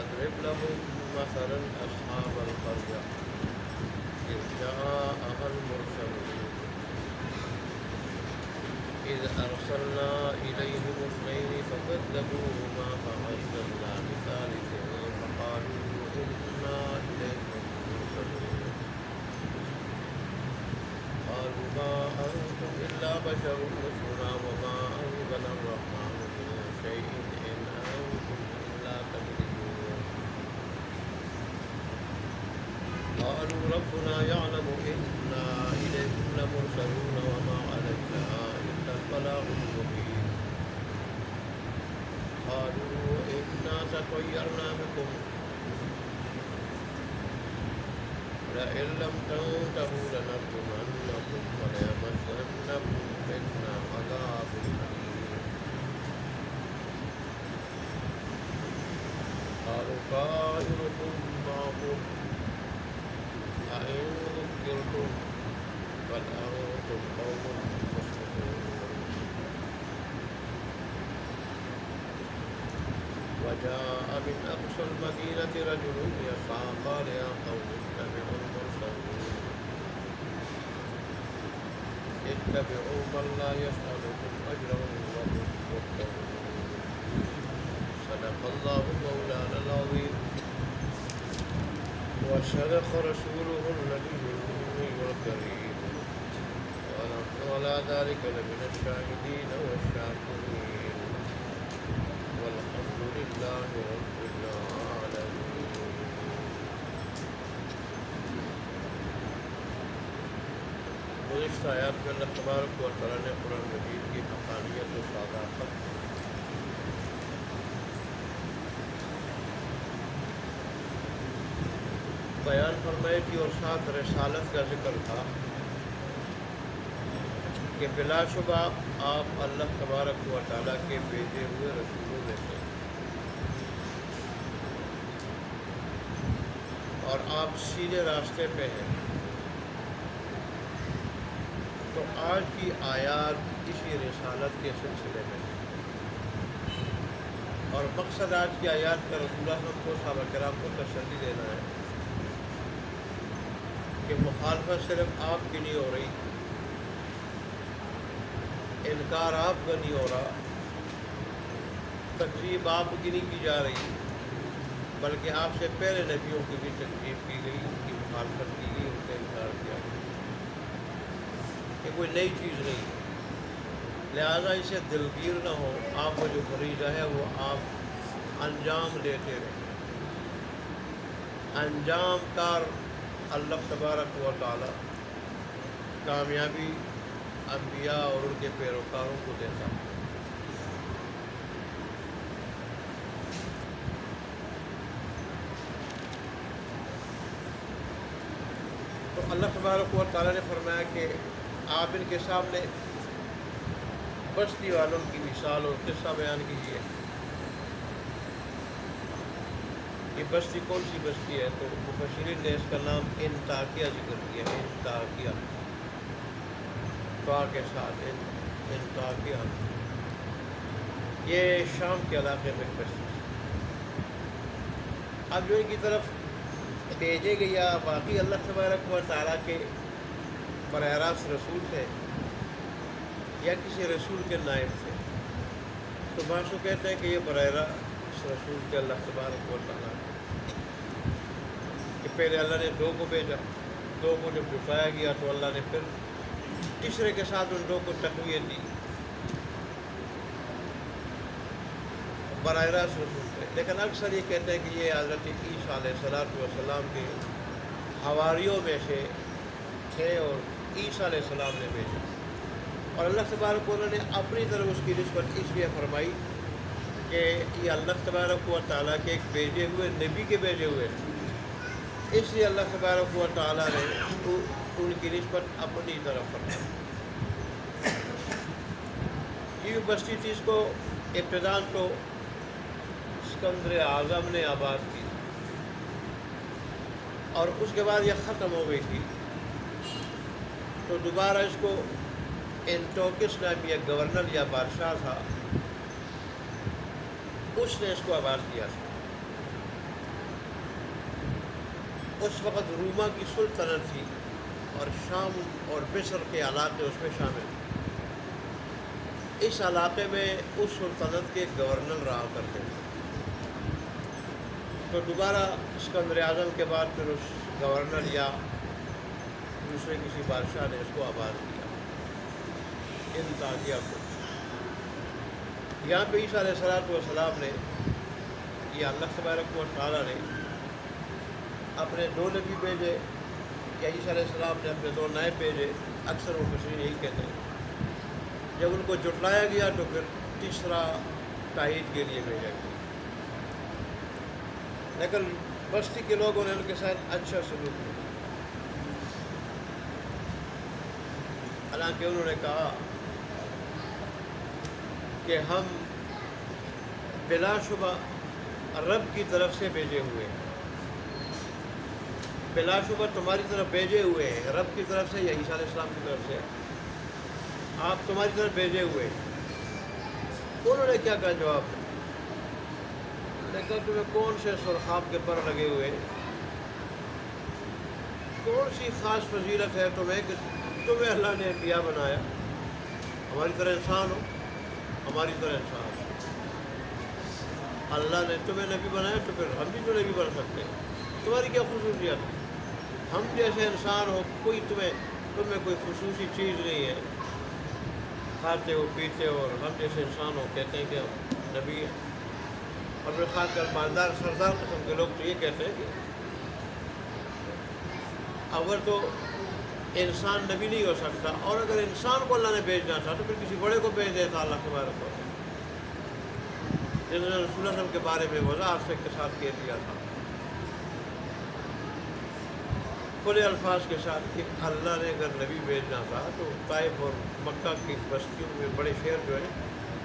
واضرب لهم مثلا أصحاب القرية إذ جاءها المرسلون إذ أرسلنا إليهم اثنين فكذبوهما فعززنا بثالث فقالوا إنا إليكم مرسلون قالوا ما أنتم إلا بشر مثلنا وما أنزل الرحمن من شيء إن أنتم إلا تكذبون قالوا ربنا يعلم إنا إليكم لمرسلون وما علينا إلا البلاغ المبين قالوا إنا تطيرنا بكم لئن لم تنتهوا لنرجمنكم وليمسنكم منا عذاب أليم قالوا طائركم معكم أئن ذكرتم بل أنتم قوم مسرفون وجاء من أقصى المدينة رجل يسعى قال يا قوم اتبعوا المرسلين اتبعوا من لا يسألكم أجرا وهم مهتدون صدق الله مولانا العظيم وصدق رسوله النبي الأمي الكريم ونحن على ذلك لمن الشاهدين والشاكرين والحمد لله رب العالمين. گزشتہ آیات میں اللہ تبارک و تعالیٰ نے قرآن مجید کی حقانیت و صداقت بیان فرمائی تھی اور ساتھ رسالت کا ذکر تھا کہ بلا شبہ آپ اللہ تبارک و تعالیٰ کے بھیجے ہوئے رسولوں میں سے اور آپ سیدھے راستے پہ ہیں. تو آج کی آیات اسی رسالت کے سلسلے میں ہے اور مقصد آج کی آیات کا رسول اللہ کو صحابہ کرام کو تسلی دینا ہے کہ مخالفت صرف آپ کی نہیں ہو رہی، انکار آپ کا نہیں ہو رہا، تکذیب آپ کی نہیں کی جا رہی، بلکہ آپ سے پہلے نبیوں کی بھی تکذیب کی گئی، ان کی مخالفت کی گئی، ان کا انکار کیا گیا. یہ کوئی نئی چیز نہیں، لہذا اسے دلگیر نہ ہو. آپ کو جو فریضہ ہے وہ آپ انجام دیتے رہیں. انجام کار اللہ تبارک و تعالی کامیابی انبیاء اور ان کے پیروکاروں کو دیتا ہے. تو اللہ تبارک و تعالی نے فرمایا کہ آپ ان کے سامنے بستی والوں کی مثال اور قصہ بیان کیجیے. یہ بستی کون سی بستی ہے؟ تو مفسرین نے اس کا نام انطاکیہ ذکر کیا. انطاکیہ تو کے ساتھ انطاکیہ یہ شام کے علاقے میں بستی. اب جو ان کی طرف بھیجے گئے یا باقی اللہ تبارک و تعالیٰ کے براہ راست رسول تھے یا کسی رسول کے نائب تھے، تو بعض کہتے ہیں کہ یہ براہ راست رسول کے اللہ تبارک و تعالیٰ کہ پہلے اللہ نے 2 کو بھیجا، 2 کو جب جٹایا گیا تو اللہ نے پھر تیسرے کے ساتھ ان 2 کو تقویت دی. براہ راست رسول تھے. لیکن اکثر یہ کہتے ہیں کہ یہ حضرت عیسیٰ علیہ السلام کے حواریوں میں سے تھے اور عیسیٰ علیہ السلام نے بھیجا. اور اللہ تبارک و تعالیٰ نے اپنی طرف اس کی نسبت اس لیے فرمائی کہ یہ اللہ تبارک و تعالیٰ کے ایک بھیجے ہوئے نبی کے بھیجے ہوئے تھے، اس لیے اللہ تبارک و تعالیٰ نے ان کی نسبت اپنی طرف فرمائی. یہ بستی تھی، اس کو ابتداءً تو اسکندر اعظم نے آباد کی اور اس کے بعد یہ ختم ہو گئی تھی. تو دوبارہ اس کو انٹوکس نامی ایک گورنر یا بادشاہ تھا، اس نے اس کو آباد کیا تھا. اس وقت روما کی سلطنت تھی اور شام اور مصر کے علاقے اس میں شامل تھے۔ اس علاقے میں اس سلطنت کے گورنر رہا کرتے تھے۔ تو دوبارہ اسکندر اعظم کے بعد پھر اس گورنر یا دوسرے کسی بادشاہ نے اس کو آباد کیا، انطاکیہ کو۔ یہاں پہ عیسیٰ علیہ السلام نے یا اللہ تبارک و تعالیٰ نے اپنے 2 نبی بھیجے، یا عیسیٰ علیہ السلام نے اپنے 2 نائب بھیجے، اکثر مفسرین یہی کہتے ہیں۔ جب ان کو جھٹلایا گیا تو پھر تیسرا تائید کے لیے بھیجا گیا، لیکن بستی کے لوگوں نے ان کے ساتھ اچھا سلوک کیا۔ حالانکہ انہوں نے کہا کہ ہم بلا شبہ رب کی طرف سے بھیجے ہوئے ہیں، بلا شبہ تمہاری طرف بھیجے ہوئے ہیں، رب کی طرف سے یا عیسیٰ علیہ السلام کی طرف سے آپ تمہاری طرف بھیجے ہوئے ہیں۔ انہوں نے کیا کہا جواب میں؟ انہوں نے کہا تمہیں کون سے سرخاب کے پر لگے ہوئے ہیں؟ کون سی خاص فضیلت ہے تمہیں کہ تمہیں اللہ نے انبیاء بنایا؟ ہماری طرح انسان ہو، ہماری طرح انسان ہو۔ اللہ نے تمہیں نبی بنایا تو پھر ہم بھی تو نبی بن سکتے ہیں۔ تمہاری کیا خصوصیت ہے؟ ہم جیسے انسان ہو، تمہیں کوئی خصوصی چیز نہیں ہے، کھاتے ہو پیتے ہو، اور ہم جیسے انسان ہو کہتے ہیں کہ ہم نبی ہیں۔ اور پھر خاص کر مالدار سردار قسم کے لوگ تو یہ کہتے ہیں کہ اگر تو انسان نبی نہیں ہو سکتا، اور اگر انسان کو اللہ نے بھیجنا تھا تو پھر کسی بڑے کو بھیج دیتا اللہ تبارک و تعالیٰ، جس نے رسول اللہ صلی اللہ علیہ وسلم کے بارے میں وضاحت سے کے ساتھ کہہ دیا تھا، کھلے الفاظ کے ساتھ کہ اللہ نے اگر نبی بھیجنا تھا تو طائف اور مکہ کی بستیوں میں بڑے شہر جو ہیں،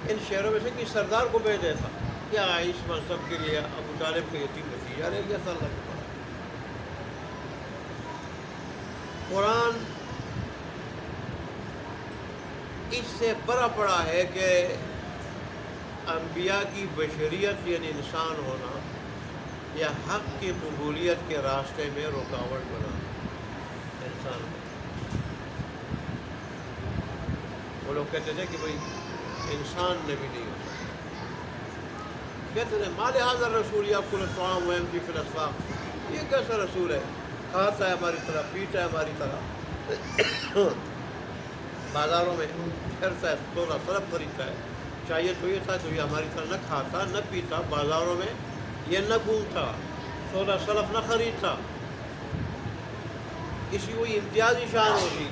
ان شہروں میں سے کسی سردار کو بھیج دیتا۔ کیا اس منصب کے لیے ابو طالب کے یتیم نتیجہ رہ گیا تھا اللہ کے پاس؟ قرآن اس سے بڑا پڑا ہے کہ انبیاء کی بشریت یعنی انسان ہونا یا حق کی قبولیت کے راستے میں رکاوٹ بنا انسان کو۔ وہ لوگ کہتے تھے کہ بھئی انسان نبی نہیں ہو سکتا، کہتے تھے ما لہذا الرسول یاکل الطعام ویمشی فی الاسواق، یہ کیسا رسول ہے، کھاتا ہے ہماری طرح، پیتا ہے ہماری طرح، بازاروں میں پھرتا ہے، سونا سلف خریدتا ہے، چاہیے تو یہ تھا تو یہ ہماری طرح نہ کھاتا نہ پیتا، بازاروں میں یہ نہ گھومتا، سونا سلف نہ خریدتا، اسی کوئی امتیازی شان ہوتی،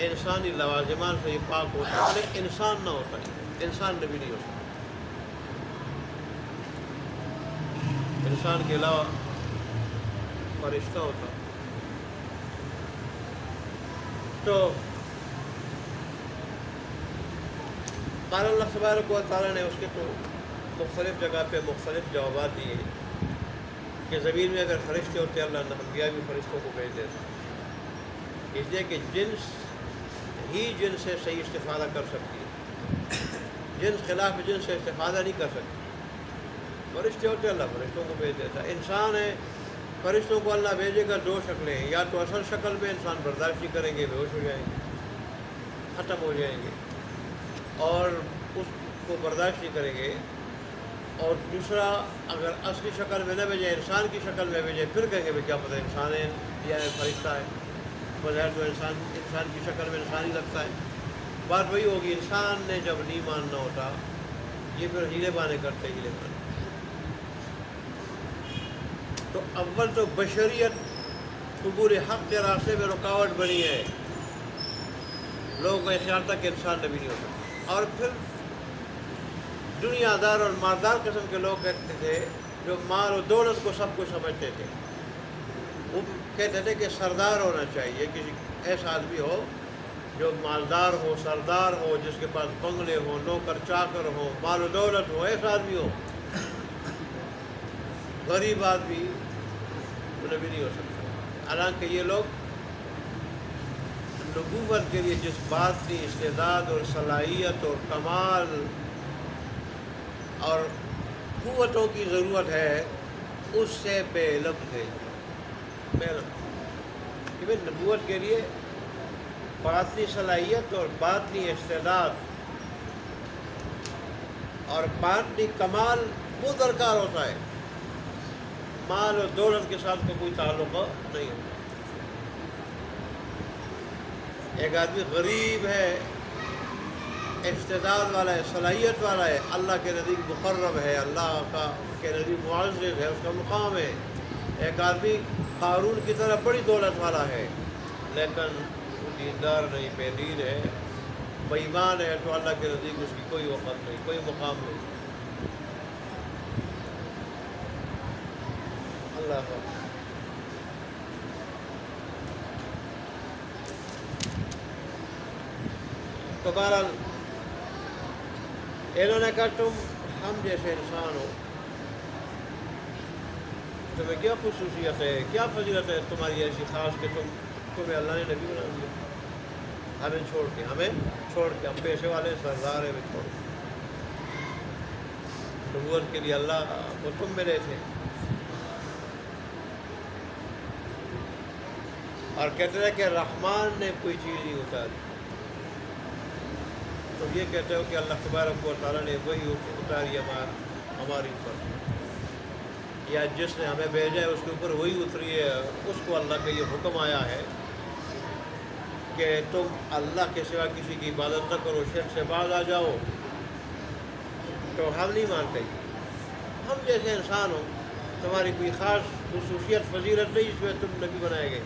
انسانی لوازمات سے یہ پاک ہوتا ہے، انسان نہ ہوتا ہے، انسان نبی نہیں ہو سکتا۔ انسان کے علاوہ فرشتہ ہوتا۔ تو قال اللہ تبارک و تعالیٰ نے اس کے تو مختلف جگہ پہ مختلف جوابات دیے کہ زمین میں اگر فرشتے ہوتے اللہ نے انبیاء بھی فرشتوں کو بھیج دیتا، اس لیے کہ جنس ہی جنس سے صحیح استفادہ کر سکتی ہے، جنس خلاف جنس سے استفادہ نہیں کر سکتی۔ فرشتے ہوتے اللہ فرشتوں کو بھیج دیتا، انسان ہے فرشتوں کو اللہ بھیجے گا 2 شکلیں ہیں، یا تو اصل شکل میں انسان برداشت نہیں کریں گے، بے ہوش ہو جائیں گے، ختم ہو جائیں گے، اور اس کو برداشت نہیں کریں گے، اور دوسرا اگر اصلی شکل میں نہ بھیجے، انسان کی شکل میں بھیجے، پھر کہیں گے کیا پتہ انسان ہے یا فرشتہ ہے، بظاہر تو انسان کی شکل میں انسان ہی لگتا ہے۔ بات وہی ہوگی، انسان نے جب نہیں ماننا ہوتا، یہ پھر ہیلے بانے کرتے ہیلے بانے۔ تو اول تو بشریت قبول حق کے راستے میں رکاوٹ بنی ہے، لوگوں کا خیال تھا کہ انسان نبی نہیں ہو سکتا، اور پھر دنیا دار اور مالدار قسم کے لوگ کہتے تھے جو مال و دولت کو سب کچھ سمجھتے تھے، وہ کہتے تھے کہ سردار ہونا چاہیے، کسی ایسا آدمی ہو جو مالدار ہو، سردار ہو، جس کے پاس بنگلے ہو، نوکر چاکر ہو، مال و دولت ہو، ایسا آدمی ہو۔ غریب آدمی نبی نہیں ہو سکتا۔ حالانکہ یہ لوگ نبوت کے لیے جس بات کی استعداد اور صلاحیت اور کمال اور قوتوں کی ضرورت ہے، اس سے بے علم تھے، بے علم کہ بھائی نبوت کے لیے باطنی صلاحیت اور باطنی استعداد اور باطنی کمال وہ درکار ہوتا ہے، مال اور دولت کے ساتھ کوئی تعلق نہیں ہوتا۔ ایک آدمی غریب ہے، استعداد والا ہے، صلاحیت والا ہے، اللہ کے نزدیک مقرب ہے، اللہ کے نزدیک معزز ہے، اس کا مقام ہے۔ ایک آدمی قارون کی طرح بڑی دولت والا ہے لیکن وہ دیندار نہیں، بے دین ہے، بے ایمان ہے، تو اللہ کے نزدیک اس کی کوئی وقت نہیں، کوئی مقام نہیں۔ اللہ حافظ۔ تو بہرحال انہوں نے کہا تم ہم جیسے انسان ہو، تمہیں کیا خصوصیت ہے، کیا فضیلت ہے تمہاری ایسی خاص کہ تمہیں اللہ نے نبی بنا دیا، ہمیں چھوڑ کے ہم پیشے والے سردار ہیں، چھوڑ کے نبوت کے لیے اللہ کو تم ملے تھے۔ اور کہتے ہیں کہ رحمان نے کوئی چیز نہیں اتاری، تم یہ کہتے ہو کہ اللہ تبارک و تعالیٰ نے وہی اتاری ہماری اوپر، یا جس نے ہمیں بھیجا ہے اس کے اوپر وہی اتری ہے، اس کو اللہ کا یہ حکم آیا ہے کہ تم اللہ کے سوا کسی کی عبادت نہ کرو، شرک سے باز آ جاؤ، تو ہم نہیں مانتے۔ ہم جیسے انسان ہو، تمہاری کوئی خاص خصوصیت فضیلت نہیں جس میں تم نبی بنائے گئے،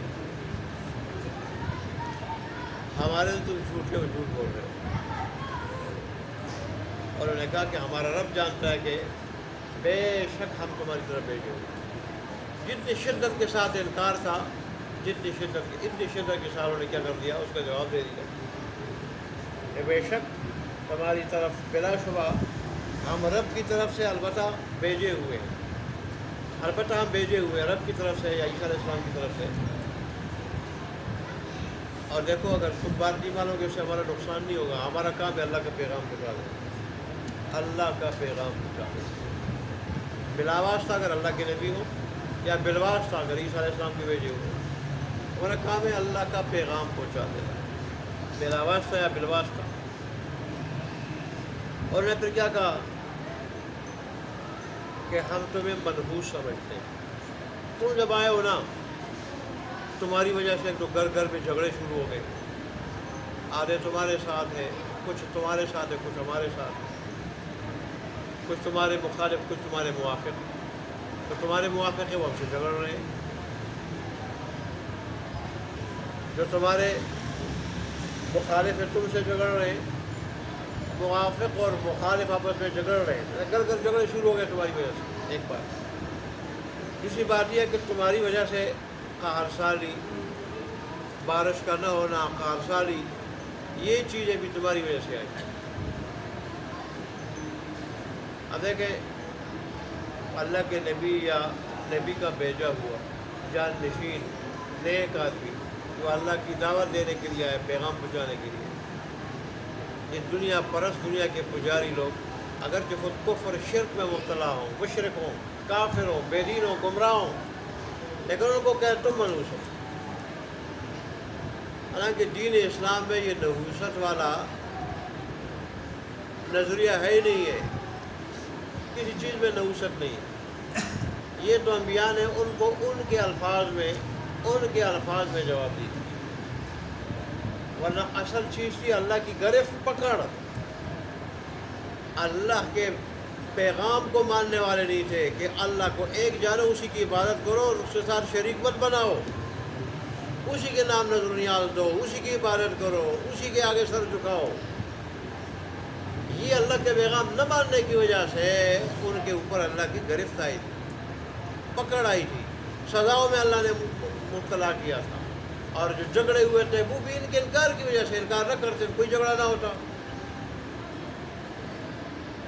ہمارے تم جھوٹے ہو، جھوٹ بول رہے ہو۔ اور انہوں نے کہا کہ ہمارا رب جانتا ہے کہ بے شک ہم تمہاری طرف بھیجے ہوئے۔ جتنی شدت کے ساتھ انکار تھا، اتنی شدت کے ساتھ انہوں نے کیا کر دیا، اس کا جواب دے دیا کہ بے شک تمہاری طرف بلا شبہ ہم رب کی طرف سے البتہ بھیجے ہوئے ہیں، البتہ ہم بھیجے ہوئے ہیں رب کی طرف سے یا عیسیٰ علیہ السلام کی طرف سے۔ اور دیکھو اگر تم بات نہیں مانو گے اس سے ہمارا نقصان نہیں ہوگا، ہمارا کام ہے اللہ کا پیغام پہنچا دیں، اللہ کا پیغام پہنچا دیں، بلا واسطہ اگر اللہ کے نبی ہو یا بالواسطہ اگر عیسیٰ علیہ السلام کے بھیجے ہو، ہمارا کام ہے اللہ کا پیغام پہنچا دینا، بلا واسطہ یا بالواسطہ۔ اور نے پھر کیا کہا کہ ہم تمہیں منحوس سمجھتے ہیں، تم جب آئے ہو نا تمہاری وجہ سے تو گھر گھر میں جھگڑے شروع ہو گئے، آدھے تمہارے ساتھ ہیں، کچھ تمہارے ساتھ ہے، کچھ ہمارے ساتھ ہے، کچھ تمہارے مخالف، کچھ تمہارے موافق، تو تمہارے موافق ہے وہ ہم سے جھگڑ رہے ہیں، جو تمہارے مخالف ہے تم سے جھگڑ رہے ہیں، موافق اور مخالف آپس میں جھگڑ رہے ہیں، گھر گھر جھگڑے شروع ہو گئے تمہاری وجہ سے۔ ایک بات دوسری بات یہ ہے کہ تمہاری وجہ سے قہر سالی، بارش کا نہ ہونا، قہر سالی، یہ چیزیں بھی تمہاری وجہ سے آئی۔ اب دیکھیں اللہ کے نبی یا نبی کا بھیجا ہوا جان نشین نیک آدمی جو اللہ کی دعوت دینے کے لیے آئے، پیغام پہنچانے کے لیے، اس دنیا پرست دنیا کے پجاری لوگ اگرچہ خود کفر شرک میں مبتلا ہوں، مشرک ہوں، کافر ہوں، بے دین ہوں، گمراہ ہوں، لیکن ان کو کہے تم منحوس ہو۔ حالانکہ دین اسلام میں یہ نحوست والا نظریہ ہے ہی نہیں ہے، کسی چیز میں نحوست نہیں ہے۔ یہ تو انبیاء نے ان کو ان کے الفاظ میں جواب دی، ورنہ اصل چیز تھی اللہ کی گرفت پکڑ، اللہ کے پیغام کو ماننے والے نہیں تھے کہ اللہ کو ایک جانو، اسی کی عبادت کرو اور اس کے ساتھ شریک مت بناؤ، اسی کے نام نظر نیاز دو، اسی کی عبادت کرو، اسی کے آگے سر جھکاؤ۔ یہ اللہ کے پیغام نہ ماننے کی وجہ سے ان کے اوپر اللہ کی گرفت آئی تھی، پکڑ آئی تھی، سزاؤں میں اللہ نے مبتلا کیا تھا، اور جو جھگڑے ہوئے تھے وہ بھی ان کے انکار کی وجہ سے، انکار نہ کرتے کوئی جھگڑا نہ ہوتا۔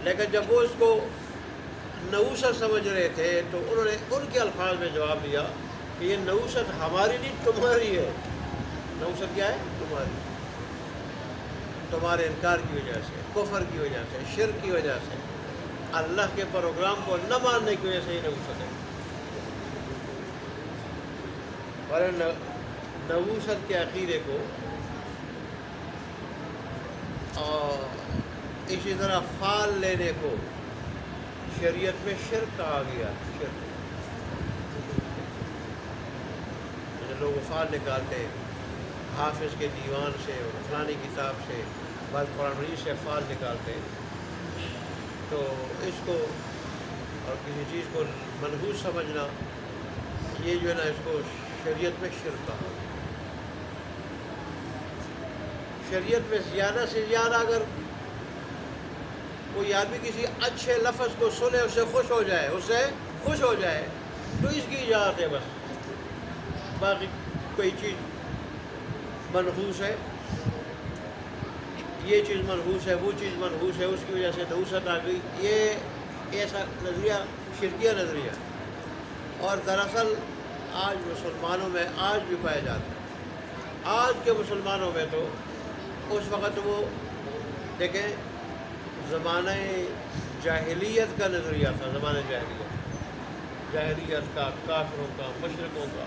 لیکن جب وہ اس کو نحوست سمجھ رہے تھے تو انہوں نے ان کے الفاظ میں جواب دیا کہ یہ نحوست ہماری نہیں تمہاری ہے۔ نحوست کیا ہے؟ تمہاری، تمہارے انکار کی وجہ سے، کفر کی وجہ سے، شرک کی وجہ سے، اللہ کے پروگرام کو نہ ماننے کی وجہ سے یہ نحوست ہے۔ اور نووست کے عقیدے کو، اور اسی طرح فال لینے کو شریعت میں شرک کہا گیا. شرک لوگ فال نکالتے ہیں حافظ کے دیوان سے اور فلانی کتاب سے، بعض قرآن مجید سے فال نکالتے ہیں. تو اس کو اور کسی چیز کو منحوس سمجھنا، یہ جو ہے نا اس کو شریعت میں شرک کہا. شریعت میں زیادہ سے زیادہ اگر کوئی آدمی کسی اچھے لفظ کو سنے، اس سے خوش ہو جائے تو اس کی اجازت ہے بس. باقی کوئی چیز منحوس ہے، یہ چیز منحوس ہے، وہ چیز منحوس ہے، اس کی وجہ سے نحوست آ گئی، یہ ایسا نظریہ شرکیہ نظریہ. اور دراصل آج مسلمانوں میں آج بھی پایا جاتا ہے. آج کے مسلمانوں میں تو اس وقت وہ دیکھیں زمانہ جاہلیت کا نظریہ تھا. زمانہ جاہلیت کا، کافروں کا، مشرکوں کا.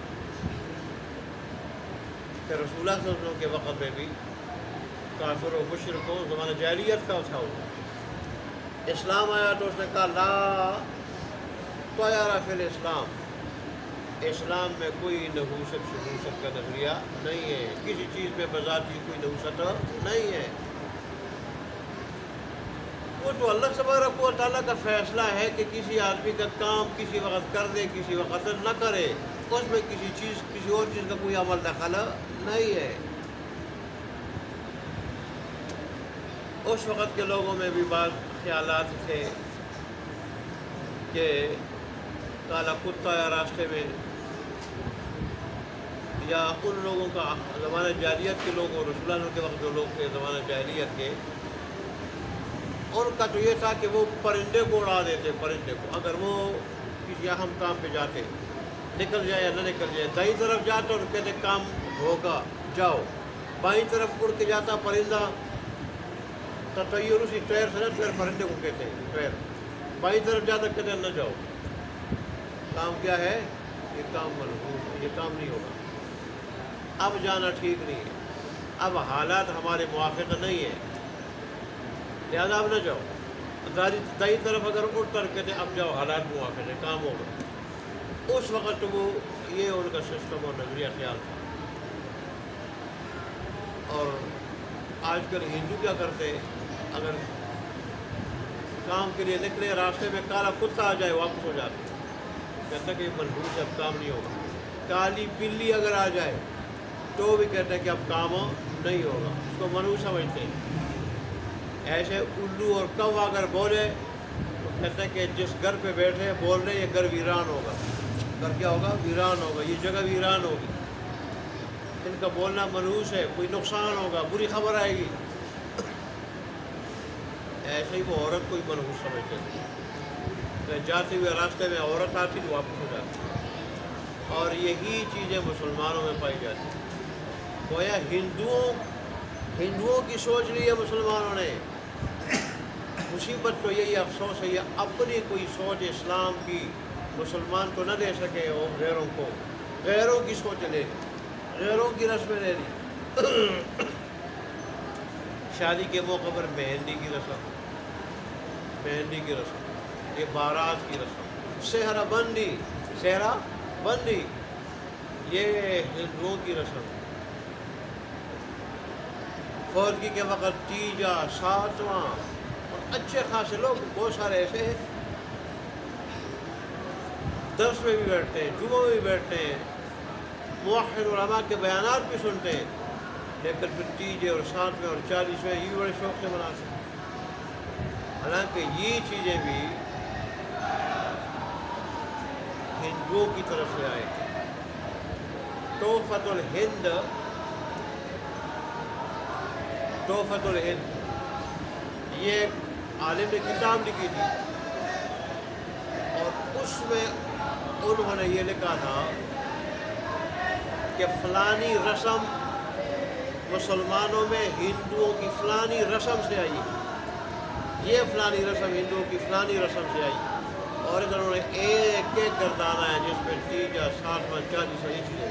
کہ رسول اللہ صلی اللہ علیہ وسلم کے وقت میں بھی کافر و مشرکوں زمانہ جاہلیت کا تھا. وہ اسلام آیا تو اس نے کہا لا طیرہ فی الاسلام، اسلام میں کوئی نحوست شنوست کا نظریہ نہیں ہے، کسی چیز میں بذاتی کوئی نحوست نہیں ہے. وہ تو اللہ تبارک و تعالیٰ کا فیصلہ ہے کہ کسی آدمی کا کام کسی وقت کر دے، کسی وقت نہ کرے، اس میں کسی اور چیز کا کوئی عمل دخل نہیں ہے. اس وقت کے لوگوں میں بھی بعض خیالات تھے کہ کالا کتا یا راستے میں، یا ان لوگوں کا زمانہ جاہلیت کے لوگ اور رسول اللہ کے وقت جو لوگ تھے زمانہ جاہلیت کے، ان کا تو یہ تھا کہ وہ پرندے کو اڑا دیتے. پرندے کو اگر وہ کسی اہم کام پہ جاتے، نکل جائے یا نہ نکل جائے، دائیں طرف جاتا اور کہتے کام ہوگا جاؤ، بائیں طرف اڑ کے جاتا پرندہ، تطیر اسی طیر سے نہ، طیر پرندے کو کہتے ہیں طیر، بائیں طرف جاتا کہتے ہیں نہ جاؤ، کام کیا ہے، یہ کام منحوس ہے، یہ کام نہیں ہوگا، اب جانا ٹھیک نہیں ہے، اب حالات ہمارے موافق نہیں ہیں، لہٰذا اب نہ جاؤ. دائیں طرف اگر اٹھ کر کہتے اب جاؤ، حالات موافق ہے، کام ہوگا. اس وقت وہ یہ ان کا سسٹم اور نظریہ خیال تھا. اور آج کل ہندو کیا کرتے، اگر کام کے لیے نکلے راستے میں کالا کتا آ جائے واپس ہو جاتے، کہتا کہ منحوس اب کام نہیں ہوگا. کالی بلی اگر آ جائے تو بھی کہتے ہیں کہ اب کام نہیں ہوگا، اس کو منحوس سمجھتے ہیں. ایسے الو اور کوا اگر بولے تو کہتے ہیں کہ جس گھر پہ بیٹھے بول رہے یہ گھر ویران ہوگا. گھر کیا ہوگا، ویران ہوگا، یہ جگہ ویران ہوگی. ان کا بولنا منحوس ہے، کوئی نقصان ہوگا، بری خبر آئے گی. ایسے ہی وہ عورت کو ہی منحوس سمجھتے تھے. جاتے ہوئے راستے میں عورت آتی تو واپس ہو جاتی. اور یہی چیزیں مسلمانوں میں پائی جاتی ہیں. گویا ہندوؤں کی سوچ لی ہے مسلمانوں نے. مصیبت تو یہی، افسوس ہے، یہ اپنی کوئی سوچ اسلام کی مسلمان کو نہ دے سکے، اور غیروں کی سوچ لے لی، غیروں کی رسمیں لے لی. شادی کے موقع پر مہندی کی رسم، یہ بارات کی رسم، صحرا بندی یہ ہندوؤں کی رسم. فوتگی کے وقت تیجا، ساتواں، اور اچھے خاصے لوگ بہت سارے ایسے ہیں درس میں بھی بیٹھتے ہیں، جمعہ میں بھی بیٹھتے ہیں، موحد علماء کے بیانات بھی سنتے ہیں، لیکن پھر تیجے اور ساتویں اور 40ویں یہ بھی بڑے شوق سے مناتے ہیں. حالانکہ یہ چیزیں بھی ہندوؤں کی طرف سے آئے. تحفۃ الہند یہ ایک عالم نے کتاب لکھی تھی، اور اس میں انہوں نے یہ لکھا تھا کہ فلانی رسم مسلمانوں میں ہندوؤں کی فلانی رسم سے آئی، یہ فلانی رسم ہندوؤں کی فلانی رسم سے آئی. اور ادھر انہوں نے ایک گردانہ ہے جس میں تیجا، ساتواں، 40واں یہ چیزیں.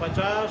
50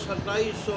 2700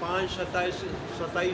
5 27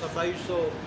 2700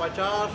50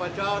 50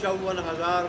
54,000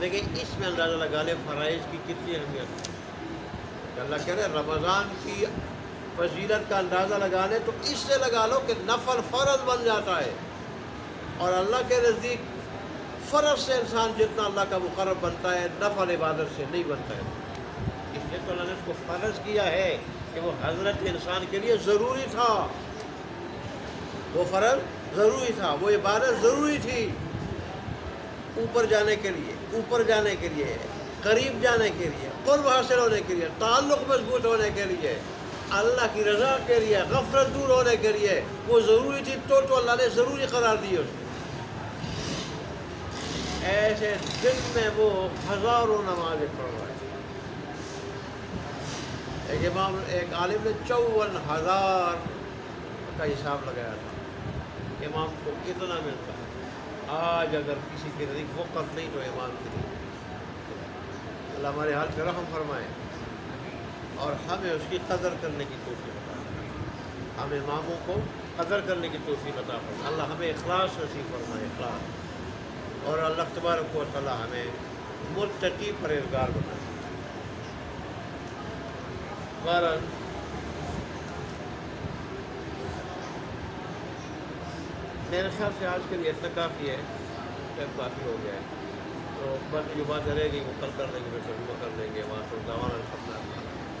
لیکن اس میں اندازہ لگا لے فرائض کی کتنی اہمیت ہے کہ اللہ کہہ رہے ہیں رمضان کی فضیلت کا اندازہ لگا لے تو اس سے لگا لو کہ نفل فرض بن جاتا ہے، اور اللہ کے نزدیک فرض سے انسان جتنا اللہ کا مقرب بنتا ہے نفل عبادت سے نہیں بنتا ہے۔ اس لیے تو اللہ نے اس کو فرض کیا ہے کہ وہ حضرت انسان کے لیے ضروری تھا، وہ فرض ضروری تھا، وہ عبادت ضروری تھی اوپر جانے کے لیے، اوپر جانے کے لیے، قریب جانے کے لیے، قرب حاصل ہونے کے لیے، تعلق مضبوط ہونے کے لیے، اللہ کی رضا کے لیے، غفلت دور ہونے کے لیے وہ ضروری تھی، تو اللہ نے ضروری قرار دی اس کو۔ ایسے دن میں وہ ہزاروں نمازیں پڑھوائے۔ ایک عالم نے 54,000 کا حساب لگایا تھا امام کو کتنا ملتا ہے۔ آج اگر کسی کے نزدیک وقت نہیں تو امام کے لیے اللہ ہمارے حال پہ رحم فرمائے اور ہمیں اس کی قدر کرنے کی توفیق عطا فرمائے، ہم اماموں کو قدر کرنے کی توفیق عطا فرمائے، اللہ ہمیں اخلاص نصیب فرمائے، اخلاص، اور اللہ تبارک و تعالی ہمیں متقی پرہیزگار بنائے۔ بہرحال میرے خیال سے آج کے لیے اتنا کافی ہے، ٹائم کافی ہو گیا ہے، تو بس جو بات رہے گی وہ کل کر لیں گے، پھر کر لیں گے، وہاں سے دعوانا